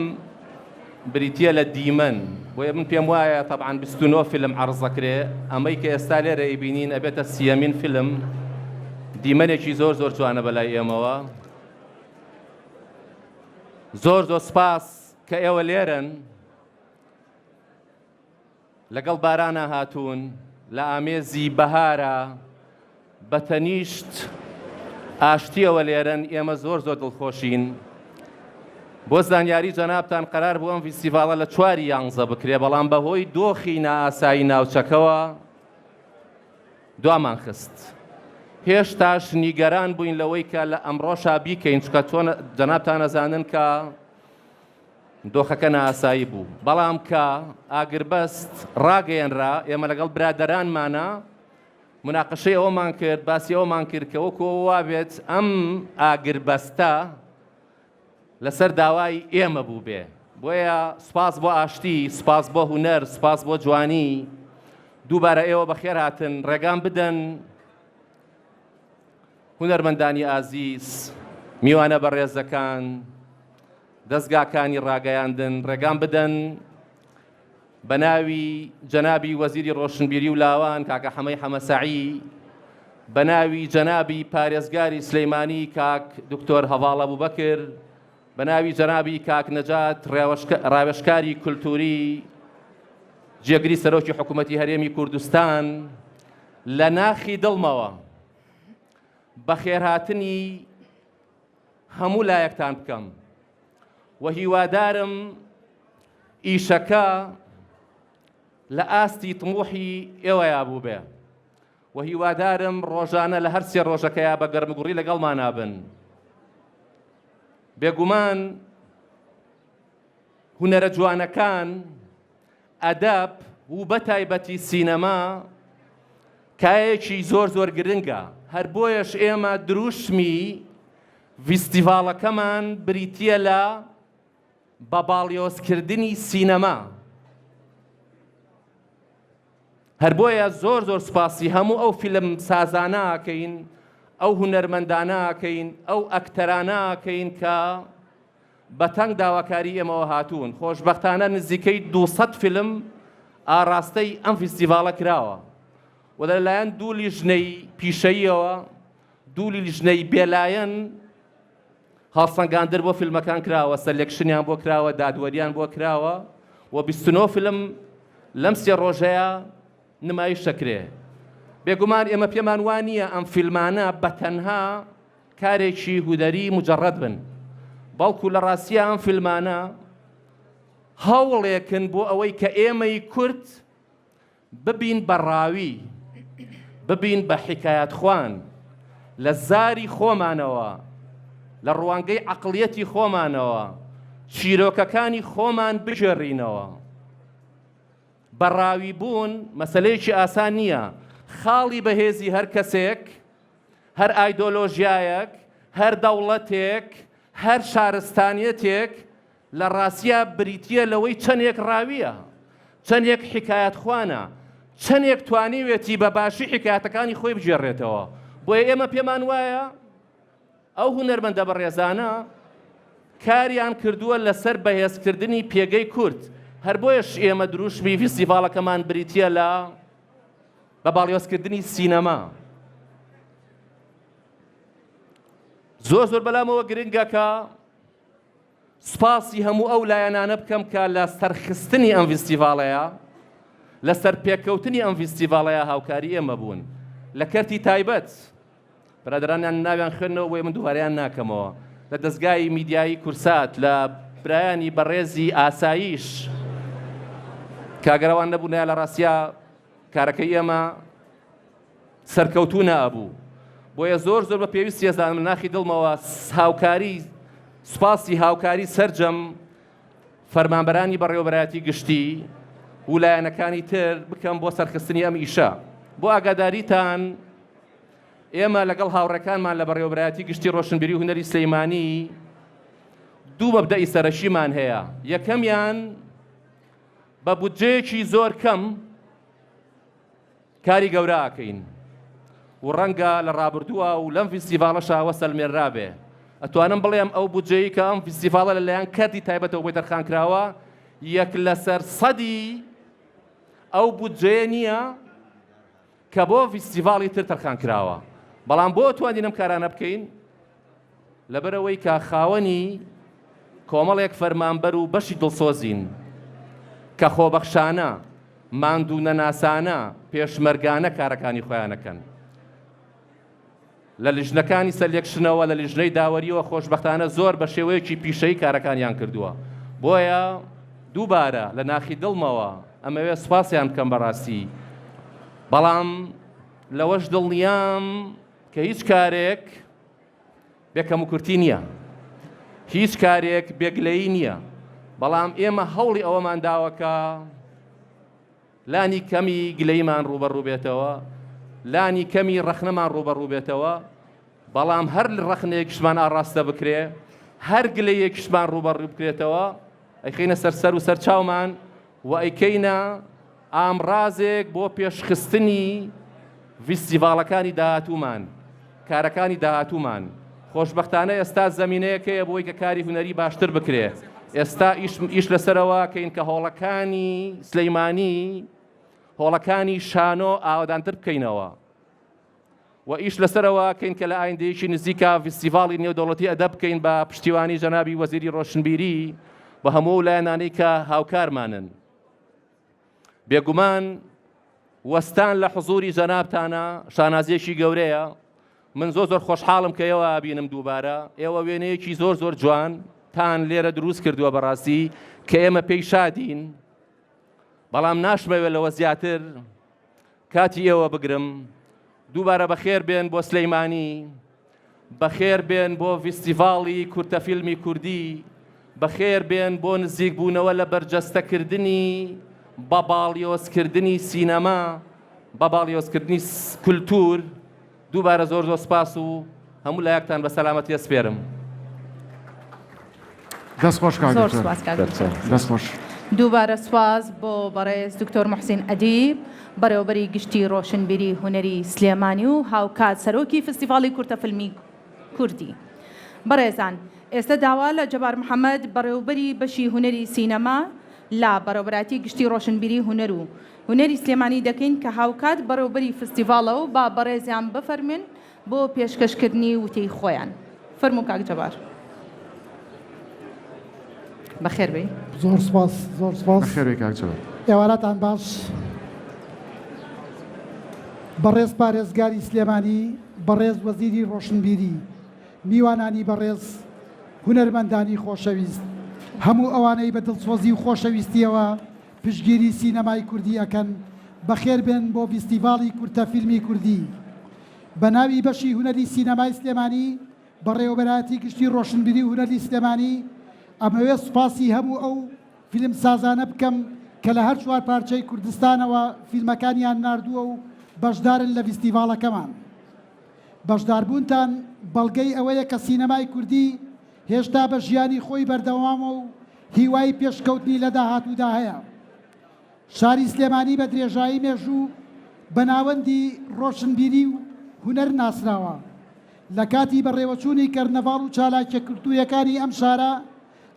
بریتیە لە دیمەن، بۆیە من پێم وایە تەبعاً 29 فیلم عەرزەکرێ، ئەمەی کە ئێستا لێرە ئەیبینین ئەبێتە 30یەمین فیلم. دیمەنێکی زۆر زۆر جوانە بەلای ئێمەوە. زۆر زۆر سپاس کە ئێوە لێرن، لەگەڵ بارانە هاتوون، لە ئامێزی بەهارە، بەتەنیشت ئاشتیەوە لێرن. ئێمە زۆر زۆر دڵخۆشین. بۆ زانیاری جەنابتان قەرار بوو ئەم فیستیڤاڵە لە 4/11 بکرێ، بەڵام بەهۆی دۆخی نائاسایی ناوچەکەوە دوامان خست. هێشتاش نیگەران بووین لەوەی کە لە ئەمڕۆشا بیکەین، چکە چۆن جەنابتان ئەزانن کە دۆخەکە نائاسایی بوو. بەڵام کە ئاگربەست ڕاگەیەنرا، ئێمە لەگەڵ برادەرانمانە مناقەشەی ئەوەمان کرد، باسی ئەوەمان کرد کە وەکو وابێت ئەم ئاگربەستە لەسەر داوای ئێمە بوو بێ. بۆیە سپاس بۆ ئاشتی، سپاس بۆ هونەر، سپاس بۆ جوانی. دووبارە ئێوە بەخێر هاتن، ڕێگام بدەن هونەرمەندانی ئازیز، میوانە بەڕێزەکان، دەستگاکانی ڕاگەیاندن، ڕێگام بدەن بە ناوی جەنابی وەزیری ڕۆشنبیری و لاوان کاکە حەمەی حەمەسەعی، بە ناوی جەنابی پارێزگاری سلەیمانی کاک دکتۆر هەڤاڵ ئەبوبەکر، بە ناوی جەنابی کاک نەجات ڕاوێژکاری کولتوری جێگری سەرۆکی حکوومەتی هەرێمی کوردستان، لە ناخی دڵمەوە بەخێرهاتنی هەموو لایەکتان بکەم و هیوادارم ئیشەکە لە ئاستی تموحی ئێوەیە بوو بێ و هیوادارم ڕۆژانە لە هەر سێ ڕۆژەکەیە بە گەرمگوڕی لەگەڵمان نابن. بێگومان هونەرە جوانەکان، ئەدەب و بەتایبەتی سینەما کایەکی زۆر زۆر گرنگە. هەر بۆیەش ئێمە دروشمی فیستیڤاڵەکەمان بریتیە لە بەباڵیۆزکردنی سینەما. هەر بۆیە زۆر زۆر سپاسی هەموو ئەو فیلم سازانە ئاکەین، ئەو هونەرمەندانەکەین ئەو ئەکتەرانەکەین کە بە تەنگ داواکاری ئێمەوە هاتوون. خۆشبەختانە نزیکەی 200 فیلم ئاراستەی ئەم فیستیڤاڵە کراوە و لەلایەن دوو لیژنەی پیشەییەوە دوو لیژنەی بێلایەن هەڵسەنگاندر بۆ فیلمەکان کراوە، سەلێکشنیان بۆ کراوە، دادوەریان بۆ کراوە و 29 فیلم لەم سێ ڕۆژەیە نمایش دەکرێ. بێگومان ئێمە پێمان وانییە ئەم فیلمانە بەتەنها کارێکی هودەری مجەڕەد بن، بەڵکو لە ڕاستیە ئەم فیلمانە هەوڵێکن بۆ ئەوەی کە ئێمەی کورد ببین بە ڕاوی، ببین بە حکایەت خوان لە زاری خۆمانەوە، لە ڕوانگەی عەقڵیەتی خۆمانەوە چیرۆکەکانی خۆمان بژێڕینەوە. بەڕاوی بوون مەسەلەیەکی ئاسان نییە. خاڵی بەهێزی هەر کەسێک، هەر ئایدۆلۆژیایەک، هەر دەوڵەتێک، هەر شارستانیەتێک لە ڕاستیە بریتیە لەوەی چەندێک ڕاویە، چەندێک حکایەت خوانە، چەندێک توانیوێتی بە باشی حکایەتەکانی خۆی بژێڕێتەوە. بۆیە ئێمە پێمان وایە ئەو هونەرمەندە بەڕێزانە کاریان کردووە لەسەر بەهێزکردنی پێگەی کورد. هەر بۆیەش ئێمە دروشمی فیستیڤاڵەکەمان بریتیە لە بە باڵیۆزکردنی سینەما. زۆر زۆر بەلامەوە گرنگە کە سوپاسی هەموو ئەو لایەنانە بکەم کە لە سەرخستنی ئەم فیستیڤاڵەیە، لە سەر پێکەوتنی ئەم فیستیڤاڵەیە هاوکاری ئێمە بوون. لە کەرتی تایبەت برادرانیان ناویان خوێندنەوە بۆیە من دووبارەیان ناکەمەوە، لە دەستگای میدیایی کورسات، لە برایانی بەڕێزی ئاسایش کاگەرەوان نەبوونە لە ڕاستیە کارەکەی ئێمە سەرکەوتوو نەبوو. بۆیە زۆر زۆر بە پێویستی ێزانم ناخی دڵمەوە هاوکاری سوپاسی هاوکاری سەرجەم فەرمانبەرانی بەڕێوەبەرایەتی گشتی و لایەنەکانی تر بکەم بۆ سەرخستنی ئەم ئیشە. بۆ ئاگاداریتان ئێمە لەگەڵ هاوڕێکانمان لە بەڕێوەبەرایەتی گشتی ڕۆشنبیری و هونەری سلەیمانی دوو مەبدەئی سەرەکیمان هەیە. یەکەمیان بە بودجەیەکی زۆر کەم کاری گەورە ئاکەین و ڕەنگە لە ڕابردووە و لەم فیستیڤاڵەشە ئەوە سەلمێنرابێ. ئەتوانم بڵێم ئەو بودجەیە کە ئەم فیستیڤاڵە لەلایەن کەرتی تایبەتەوە بۆی تەرخانکراوە 1% ئەو بودجەیە نییە کە بۆ فیستیڤاڵی تر تەرخانکراوە. بەڵام بۆ توانین ئەم کارانە بکەین لەبەرەوەی کە خاوەنی کۆمەڵێک فەرمانبەر و بەشی دڵسۆزین کە خۆبەخشانە، ماندوو نەناسانە، پێشمەرگانە کارەکانی خۆیانەکەن. لە لیژنەکانی سەلێکشنەوە، لە لیژنەی داوەریەوە خۆشبەختانە زۆر بە شێوەیەکی پیشەیی کارەکانیان کردووە. بۆیە دووبارە لە ناخی دڵمەوە ئەمەوێ سوپاسیان بکەم بەڕاستی. بەڵام لەوەش دڵنیام کە هیچ کارێک بێکەم و کورتی نییە، هیچ کارێک بێگلەیی نییە. بەڵام ئێمە هەوڵی ئەوەمان داوەکە لانی کەمی گلەیمان ڕوبەڕوو بێتەوە، لانی کەمی ڕەخنەمان ڕوبەڕوو بێتەوە. بەڵام هەر ڕەخنەیەکیشمان ئاڕاستە بکرێ، هەر گلەیەکیشمان ڕوبەڕوو بکرێتەوە، ئەیکەینە سەر و سەر چاومان و ئەیکەینە ئامڕازێک بۆ پێشخستنی فیستیڤاڵەکانی داهاتوومان، کارەکانی داهاتوومان. خۆشبەختانە ئێستا زەمینەیەکەیە بۆی کە کاری هونەری باشتر بکرێ. ئێستا ئیش لەسەرەوە کەین کە هۆڵەکانی سلەیمانی، هۆڵەکانی شانۆ ئاوادانتر بکەینەوە و ئیش لەسەرەوە کەین کە لە ئایندەیەکی نزیکە فیستیڤاڵی نێودەوڵەتی ئەدەب بکەین بە پشتیوانی جەنابی وەزیری ڕۆشنبیری بە هەموو لایەنانەی کە هاوکارمانن. بێگومان وەستان لە حوزوری جەنابتانە شانازیەکی گەورەیە. من زۆر خۆشحاڵم کە ئێوە بینم دووبارە. ئێوە وێنەیەکی زۆر جوان تان لێرە دروست کردووە بەڕاستی کە ئێمە پێی شادین. بەڵام ناشمەوێت لەوە زیاتر کاتی ئێوە بگرم. دووبارە بەخێر بێن بۆ سلەیمانی، بەخێر بێن بۆ فیستیڤاڵی کورتەفیلمی کوردی، بەخێر بێن بۆ نزیک بوونەوە لە بەرجەستەکردنی بە باڵیۆزکردنی سینەما، بە باڵیۆزکردنی کولتور. دووبارە زۆر سپاس و هەموو لایەکتان بە سەلامەتی ئەسپێرم.
دەستخۆش
زۆر سوپاس کاک.
دەستخۆش.
دووبارە سواز بۆ بەڕێز دکتۆر محسین ئەدیب بەڕێوەبەری گشتی ڕۆشنبیری هونەری سلێمانی و هاوکات سەرۆکی فستیڤاڵی کورتە فیلمی کوردی. بەڕێزان، ئێستا داوا لە جەبار محەممەد بەڕێوەبەری بەشی هونەری سینەما لا بەڕێوەبەتی گشتی ڕۆشنبیری هونەر و هونەری سلێمانی دەکەین کە هاوکات بەڕێوەبەری فستیڤاڵە و با بەڕێزیان بفەرمێن بۆ پێشکەشکردنی وتەی خۆیان. فەرموو کاک جەبار. بەخێر بێ.
زۆر سپاس زۆر سپاس.
بەخێر کاک جەبار.
ئێوارەتان باش. بەڕێز پارێزگاری سلێمانی، بەڕێز وەزیری ڕۆشنبیری، میوانانی بەڕێز، هونەرمەندانی خۆشەویست، هەموو ئەوانەی بە دڵسۆزی و خۆشەویستیەوە پشتگیری سینەمای کوردی ئەکەن، بەخێر بێن بۆ فیستیڤاڵی کورتە فیلمی کوردی. بە ناوی بەشی هونەری سینەمای سلێمانی بەڕێوەبەرایەتی گشتی ڕۆشنبیری و هونەری سلێمانی ئەمەوێت سوپاسی هەموو ئەو فیلم سازانە بکەم کە لە هەر چوار پارچەی کوردستانەوە فیلمەکانیان ناردووە و بەشدارن لە فیستیڤاڵەکەمان. بەشداربوونتان بەڵگەی ئەوەیە کە سینەمای کوردی هێشتا بە ژیانی خۆی بەردەوامە و هیوای پێشکەوتنی لە داهاتوودا هەیە. شاری سلێمانی بە درێژایی مێژوو بە ناوەندی ڕۆشنبیری و هونەر ناسراوە. لە کاتی بەڕێوەچوونی کەرنەڤاڵ و چالاکیە کلتوریەکانی ئەم شارە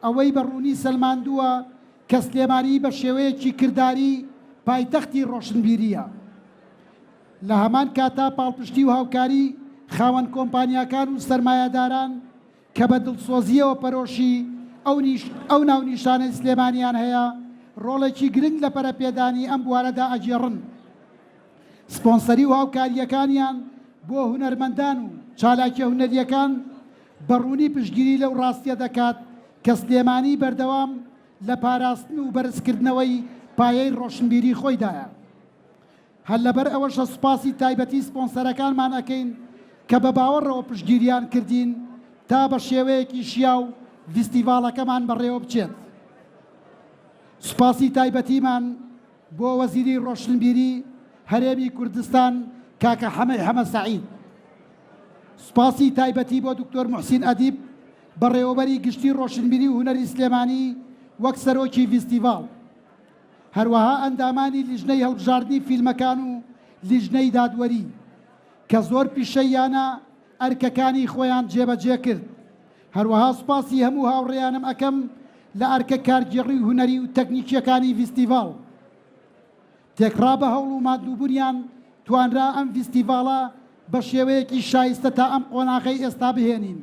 ئەوەی بەڕوونی سەلماندووە کە سلێمانی بە شێوەیەکی کردداری پایتەختی ڕۆشنبیریە. لە هەمان کاتا پاڵپشتی و هاوکاری خاوەن کۆمپانیاکان و سەرمایەداران کە بە دڵسۆزیەوە پەرۆشی ئەو ناونیشانەی سلێمانیان هەیە ڕۆڵێکی گرنگ لە پەرەپێدانی ئەم بوارەدا ئەجێڕن. سپۆنسەری و هاوکاریەکانیان بۆ هونەرمەندان و چالاکیە هونەریەکان بەڕوونی پشتگیری لەو ڕاستیە دەکات کە سلێمانی بەردەوام لە پاراستن و بەرزکردنەوەی پایەی ڕۆشنبیری خۆیدایە. هەر لەبەر ئەوەشە سوپاسی تایبەتی سپۆنسەرەکانمان ئەکەین کە بە باوەڕەوە پشتگیریان کردین تا بە شێوەیەکی شیا و فیستیڤاڵەکەمان بەڕێوە بچێت. سوپاسی تایبەتیمان بۆ وەزیری ڕۆشنبیری هەرێمی کوردستان کاکە حەمە سەعید. سوپاسی تایبەتی بۆ دکتۆر محسین ئەدیب بەڕێوەبەری گشتی ڕۆشنبیری و هونەری سلێمانی وەک سەرۆکی فیستیڤاڵ. هەروەها ئەندامانی لیژنەی هەڵبژاردنی فیلمەکان و لیژنەی دادوەری کە زۆر پیشەیانە ئەرکەکانی خۆیان جێبەجێ کرد. هەروەها سوپاسی هەموو هاوڕێیانم ئەکەم لە ئەرکە کارگێڕی هونەری و تەکنیکیەکانی فیستیڤاڵ. تێکڕا بە هەوڵ و مادووبوونیان توانرا ئەم فیستیڤاڵە بە شێوەیەکی شایستە تا ئەم قۆناغەی ئێستا بهێنین.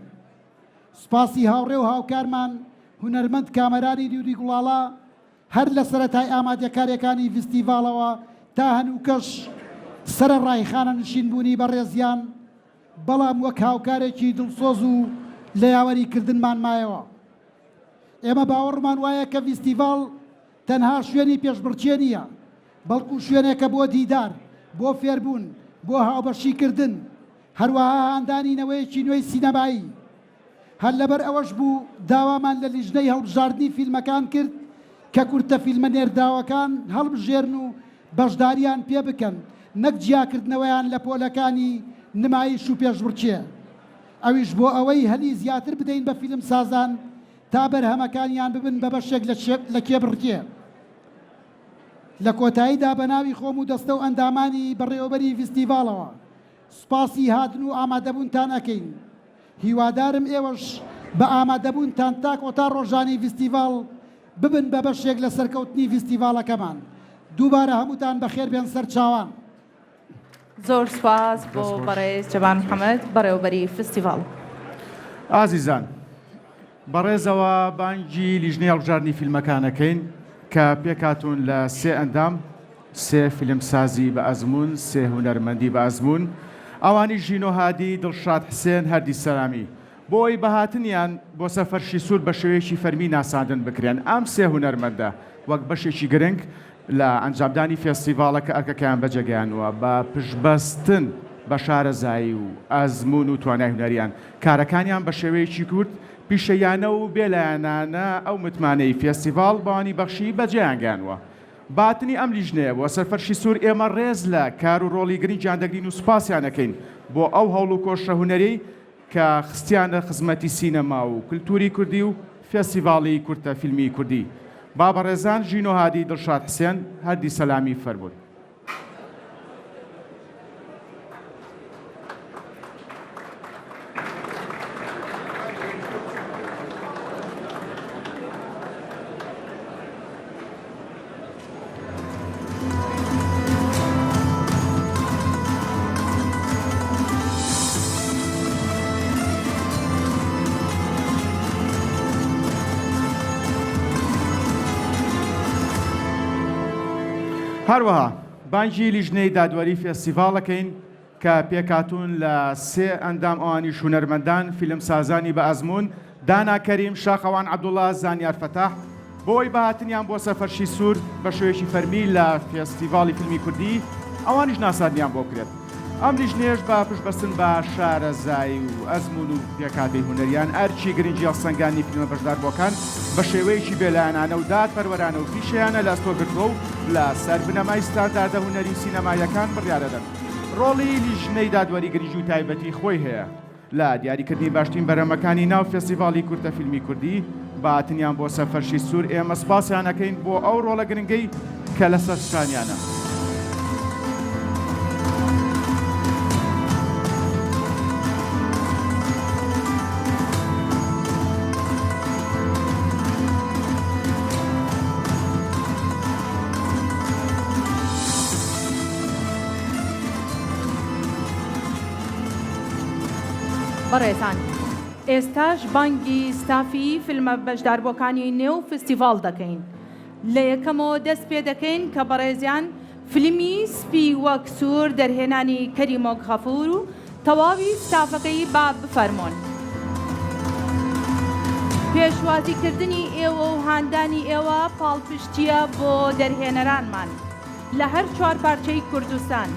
سوپاسی هاوڕێ و هاوکارمان هونەرمەند کامەرانی دیوری گوڵاڵا هەر لە سەرەتای ئامادەکاریەکانی فیستیڤاڵەوە تا هەنووکەش سرە ڕایخانە نشینبوونی بەڕێزیان، بەڵام وەک هاوکارێکی دڵسۆز و لە یاوەریکردنمان مایەوە. ئێمە باوەڕمان وایە کە فیستیڤاڵ تەنها شوێنی پێشبڕکێ نییە، بەڵکو شوێنێکە بۆ دیدار، بۆ فێربوون، بۆ هاوبەشیکردن، هەروەها هاندانینەوەیەکی نوێی سینەمایی. هەر لەبەر ئەوەش بوو داوامان لە لیژنەی هەڵبژاردنی فیلمەکان کرد کە کورتە فیلمە نێرداوەکان هەڵبژێرن و بەشداریان پێ بکەن، نەک جیاکردنەوەیان لە پۆلەکانی نمایش و پێشبڕکێ. ئەویش بۆ ئەوەی هەلی زیاتر بدەین بە فیلم سازان تا بەرهەمەکانیان ببن بە بەشێک لە کێبڕکێ. لە کۆتاییدا بە ناوی خۆم و دەستە و ئەندامانی بەڕێوەبەری فیستیڤاڵەوە سوپاسی هاتن و ئامادەبوونتان ئەکەین. هیوادارم ئێوەش بە ئامادەبوونتان تا کۆتا ڕۆژانی فیستیڤاڵ ببن بە بەشێک لە سەرکەوتنی فیستیڤاڵەکەمان. دووبارە هەمووتان بەخێر بێن سەر چاوان.
زۆر سپاس بۆ بەڕێز جەبار محەممەد بەڕێوەبەری فستیڤاڵ.
ئازیزان، بەڕێزەوە بانگی لیژنەی هەڵبژاردننی فیلمەکانەکەین کە پێکاتون لە سێ ئەندام، سێ فیلمسازی بە ئەزمون، سێ هونەرمەندی بە ئەزمون، ئەوانی ژینۆ هادی، دڵشاد حسێن، هەردی سەلامی بۆی بەهاتنیان بۆ سەفەرشی سوور بە شێوەیەکی فەرمی ناساندن بکرێن. ئەم سێ هونەرمەندە وەک بەشێکی گرنگ لە ئەنجامدانی فێستیڤاڵەکە ئەرکەکەیان بەجێگەیانوە بە پشتبەستن بە شارەزایی و ئەزمون و توانای هونەریان کارەکانیان بە شێوەیەکی کورت پیشەیانە و بێلایەنانە ئەو متمانەی فێستیڤاڵ بەوانی بەخشی بەجێیانگەانوە. باتنی ئەم لیژنەیە بۆ سەرفەرشی سوور ئێمە ڕێز لە کار و ڕۆڵی گرنگیان دەگرین و سوپاسیانەکەین بۆ ئەو هەوڵ و کۆشە هونەری کە خستیانە خزمەتی سینەما و کللتوری کوردی و فێستیڤاڵی کورتە فیلمی کوردی. با بەڕێزان ژین و هادی دڵشاد حسێن هەردی سەلامی فەرموون. هەروەها بانگی لیژنەی دادوەری فێستیڤاڵەکەین کە پێکاتون لە سێ ئەندام ئەوانی شوونەرمەندان فیلمسازانی بە ئەزمون دانا کەریم، شاخەوان عەبدوڵڵا، زانیار فەتاح بۆی بەهاتنیان بۆ سەفەرشی سوور بە شێوەیەکی فەرمی لە فێستیڤاڵی فیلمی کوردی ئەوانیش ناساندیان بۆ کرێت. ئەم لیژنێش بە پشتبەستن بە شارەزایی و ئەزمون و پێکاتی هونەریان ئەرچی گرنگی هەڵسەنگانی فیلمە بەشداربووەکان بە شێوەیەکی بێلایەنانە و دادپەروەرانە و پیشەیانە لە ئەستۆگرتووە و لە سەر بنەمای ستانداردە هونەری و سینەمایەکان بڕیارەدەن. ڕۆڵی لیژنەی دادوەری گرنگی و تایبەتی خۆی هەیە لە دیاریکردنی باشترین بەرەمەکانی ناو فێستیڤاڵی کورتە فیلمی کوردی. بەهاتنیان بۆ سەفەرشی سوور ئێمە سپاسیان ئەەکەین بۆ ئەو ڕۆڵە گرنگەی کە لەسەر شانیانە.
بەڕێزان، ئێستاش بانگی ستافی فیلمە بەشداربووەکانی نێو فستیڤاڵ دەکەین. لە یەکەمەوە دەست پێ دەکەین کە بەڕێزیان فیلمی سپی وەک سوور دەرهێنانی کەریمۆک غەفور و تەواوی ستافەکەی با بفەرمۆن. پێشوازیکردنی ئێوە و هاندانی ئێوە پاڵپشتیە بۆ دەرهێنەرانمان لە هەر چوار پارچەی کوردستان.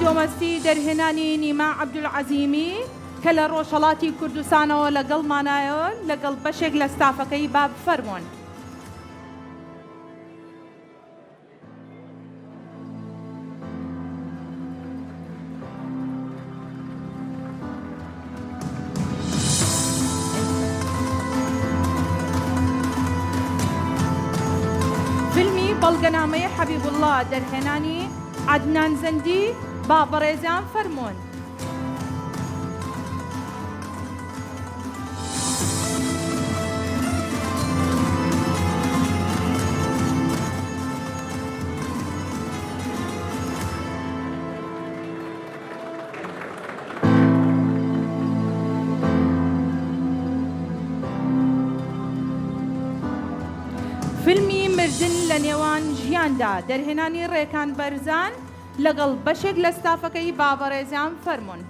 دۆمەستی دەرهێنانی نیما عەبدولعەزیمی کە لە ڕۆژهەڵاتی کوردستانەوە لەگەڵمانایەوە لەگەڵ بەشێک لە ستافەکەی با بفەرمۆن. فیلمی بەڵگەنامەی حەبیبوڵڵا دەرهێنانی عەدنان زەندی با بەڕێزیان فەرمۆن. فیلمی مردن لە نێوان ژیاندا دەرهێنانی ڕێکان بەرزان لەگەڵ بەشێک لە ستافەکەی با بەڕێزیان فەرمۆن.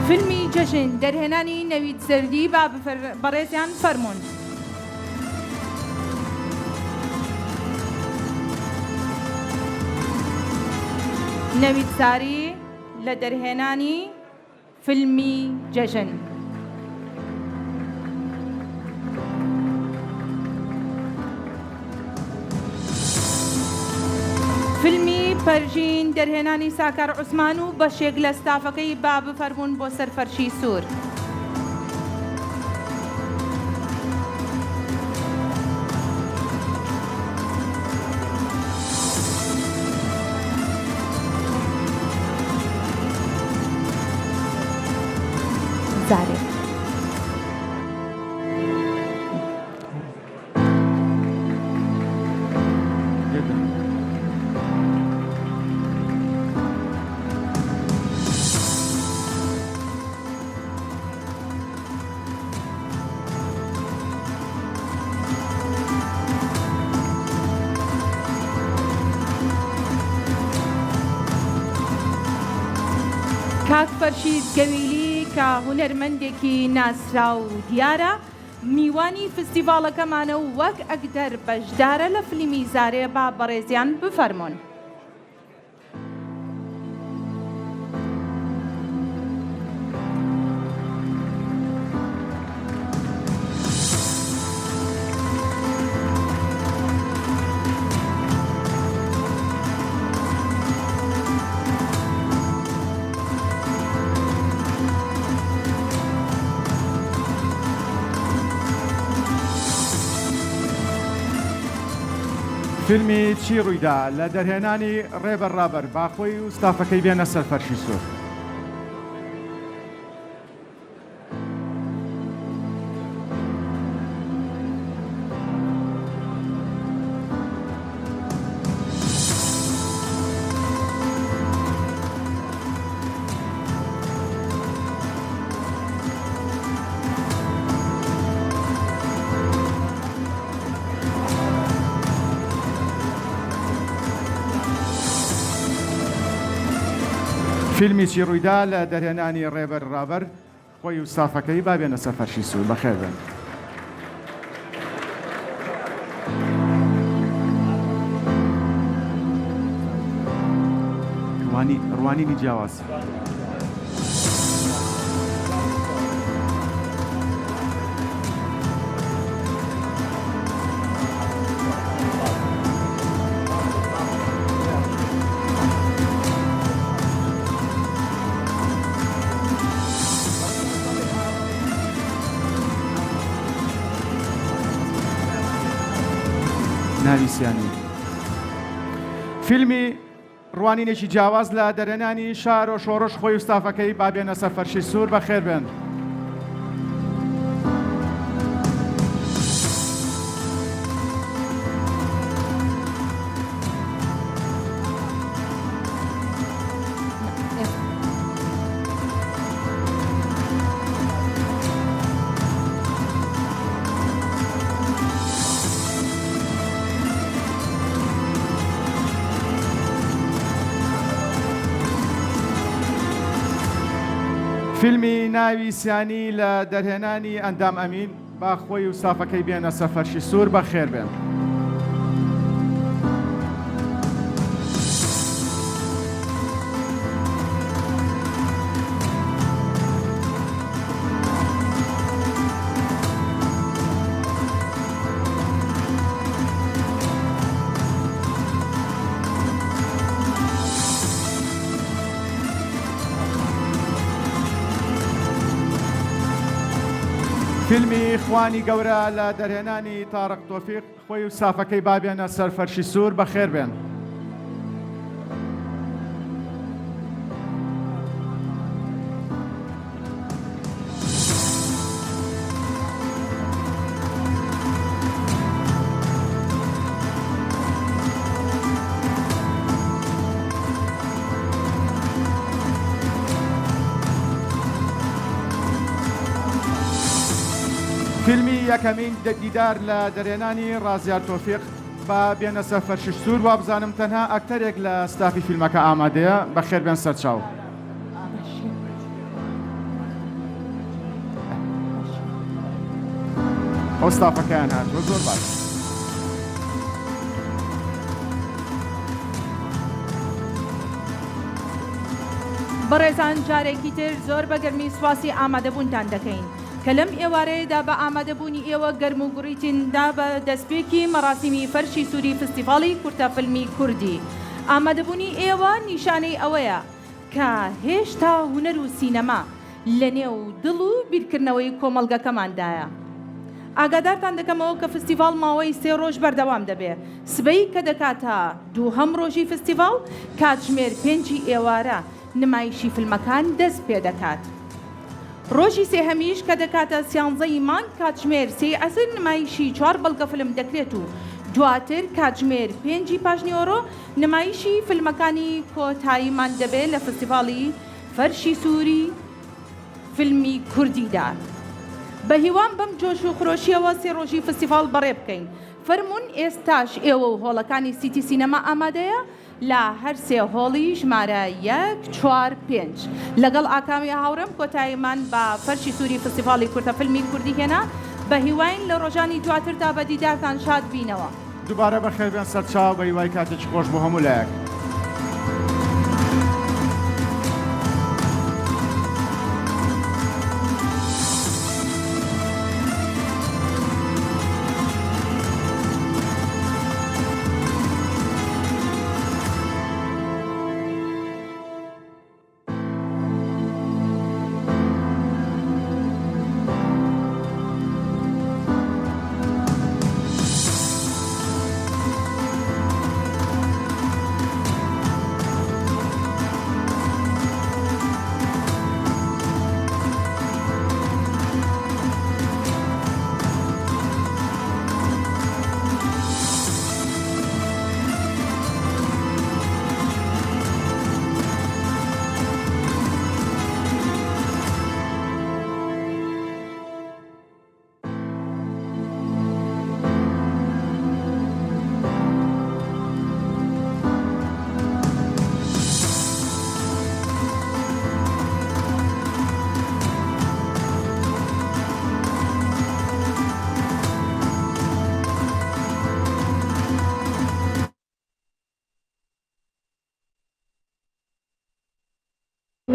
فیلمی جەژن دەرهێنانی نەوید زەردی با بەڕێزیان فەرمۆن. نەوید زاری لە دەرهێنانی فیلمی جەژن. فیلمی پەرژین دەرهێنانی ساکار عوسمان و بەشێک لە ستافەکەی با بفەرمون بۆ سەرفەرشی سوور. زارێ. کاک فەرشید گەویلی کە هونەرمەندێکی ناسرا و دیارە میوانی فستیڤاڵەکەمانە و وەک ئەگدەر بەشدارە لە فلیمی زارێ با بەڕێزیان بفەرمۆن.
فیلمی چی ڕوویدا لە دەرهێنانی ڕێبەر ڕابەر باخۆی و ستافەکەی بێنە سەر فەرشی سوور. فیلمی چی ڕوویدا لە دەرهێنانی ڕێبەر ڕابەر خۆی و ستافەکەی با بێنە سەر فەرشی سوور. بەخێر بن. ڕوانینی جیاواز. ناویسیانی فیلمی ڕوانینێکی جیاواز لە دەرهێنانی شار و شۆڕش خۆی و ستافەکەی با بێنە سەر فەرشی سوور. بەخێر بن. فیلمی ناویسیانی لە دەرهێنانی ئەندام ئەمین با خۆی و ستافەکەی بێنە سەر فەرشی سوور. بەخێر بن. فیلمی خوانی گەورە لە دەرهێنانی تارق تۆفیق خۆی و ستافەکەی با بێنە سەر فەرشی سوور. بەخێر بن. فیلمی یەکەمین دیدار لە دەرهێنانی ڕازیار تۆفیق با بێنە سەر فەرشی سوور. وا بزانم تەنها ئەکتەرێک لە ستافی فیلمەکە ئامادەیە. بەخێر بێن سەرچاو. ئەو ستافەکەیان هاتووە زۆر باش.
بەڕێزان جارێکی تر زۆر بەگەرمی سواسی ئامادەبوونتان دەکەین کە لەم ئێوارەیەدا بە ئامادەبوونی ئێوە گەرم و گوڕیتیندا بە دەستپێکی مەراسیمی فەرشی سووری فستیڤاڵی کورتە فیلمی کوردی. ئامادەبوونی ئێوە نیشانەی ئەوەیە کە هێشتا هونەر و سینەما لە نێو دڵ و بیرکردنەوەی کۆمەڵگەکەماندایە. ئاگادارتان دەکەمەوە کە فستیڤاڵ ماوەی 3 ڕۆژ بەردەوام دەبێت. سبەی کە دەکاتە دووهەم ڕۆژی فستیڤاڵ کاتژمێر 5 ئێوارە نمایشی فیلمەکان دەست پێ دەکات. ڕۆژی سێهەمیش کە دەکاتە سیانزەی مانگ کاتژمێر 3 ئەسر نمایشی 4 بەڵگە فلم دەکرێت و دواتر کاتژمێر 5 پاشنیۆرۆ نمایشی فیلمەکانی کۆتاییمان دەبێت لە فستیڤاڵی فەرشی سووری فیلمی کوردیدا. بە هیوان بەم جۆش و خرۆشیەوە سێ ڕۆژی فستیڤاڵ بەڕێ بکەین. فەرمونون ئێستاش ئێوە و هۆڵەکانی سیتی سینەما ئامادەیە لە هەر سێ هۆڵی ژمارە 1 4 5 لەگەڵ ئاکامی هاوڕێم کۆتاییمان بە فەرشی سووری فستیڤاڵی کورتە فیلمی کوردی هێنا بە هیواین لە ڕۆژانی دواتردا بە دیدارتان شاد بینەوە.
دووبارە بەخێربێن سەرچاو بە هیوای کاتێکی خۆش بۆ هەموو لایەک.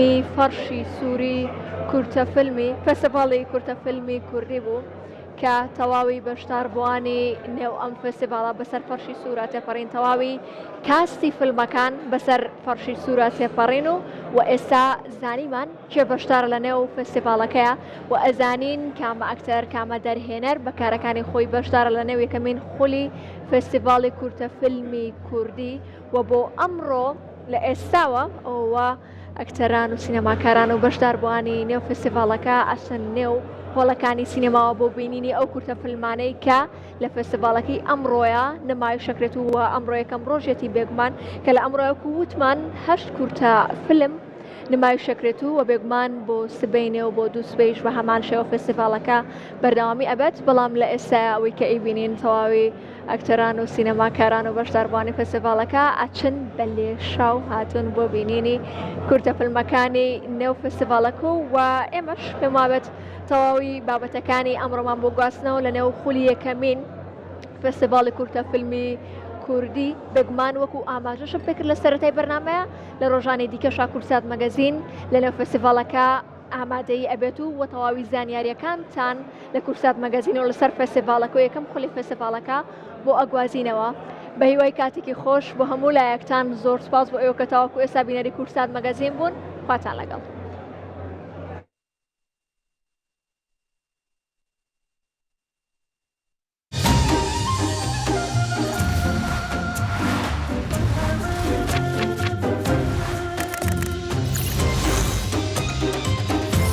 می فەرشی سووری کورتە فیلمی فستیڤاڵی کورتە فیلمی کوردی بوو کە تەواوی بەشداربووانی نێو ئەم فستیڤاڵە بەسەر فەرشی سوورە تێپەڕین تەواوی کاستی فیلمەکان بەسەر فەرشی سوورە تێپەڕین و ئێستا زانیمان کێ بەشدار لە نێو فستیڤاڵەکەیە و ئەزانین کامە ئەکتەر کامە دەرهێنەر بەکارەکانی خۆی بەشدارە لە نێو یەکەمین خولی فستیڤاڵی کورتە فیلمی کوردی و بۆ ئەمڕۆ لە ئێستاوە ئەوە ئەکتەران و سینەماکاران و بەشداربووانی نێو فستیڤاڵەکە ئەسن نێو هۆڵەکانی سینەماوە بۆ بینینی ئەو کورتە فیلمانەی کە لە فستیڤاڵەکەی ئەمڕۆیە نمایش شەکرێت و ئەمڕۆ یەکەم ڕۆژێتی بێگومان کە لە ئەمڕۆیەک وتمان 8 کورتە فیلم نمایش شەکرێت و بێگومان بۆ سبەینێ و بۆ دوو سبەیش بە هەمان شێوە فستیڤاڵەکە بەردەوامی ئەبێت بەڵام لە ئێستا ئەوەی کە ئیبینین تەواوی ئەکتەران و سینەماکاران و بەشداربووانی فستیڤاڵەکە ئەچن بە لێشاو هاتوون بۆ بینینی کورتە فیلمەکانی نێو فستیڤاڵەکە و ئێمەش پێم وابێت تەواوی بابەتەکانی ئەمڕۆمان بۆ گواستنەوە لە نێو خولی یەکەمین فستیڤاڵی کورتە فیلمی کوردی بێگومان وەکو ئاماژەشم پێکرد لە سەرەتای بەرنامەیە لە ڕۆژانی دیکەشا کورسات مەگەزین لە نێو فستیڤاڵەکە ئامادەی ئەبێت و تەواوی زانیاریەکانتان لە کورسات مەگەزینەوە لەسەر فستیڤاڵەکە و یەکەم خولی فستیڤاڵەکە بۆ ئەگوازینەوە. بە هیوای کاتێکی خۆش بۆ هەموو لایەکتان زۆر سپاس بۆ ئێوە کە تاوەکو ئێستا بینەری کورسات مەگەزین بوون. خواتان لەگەڵ.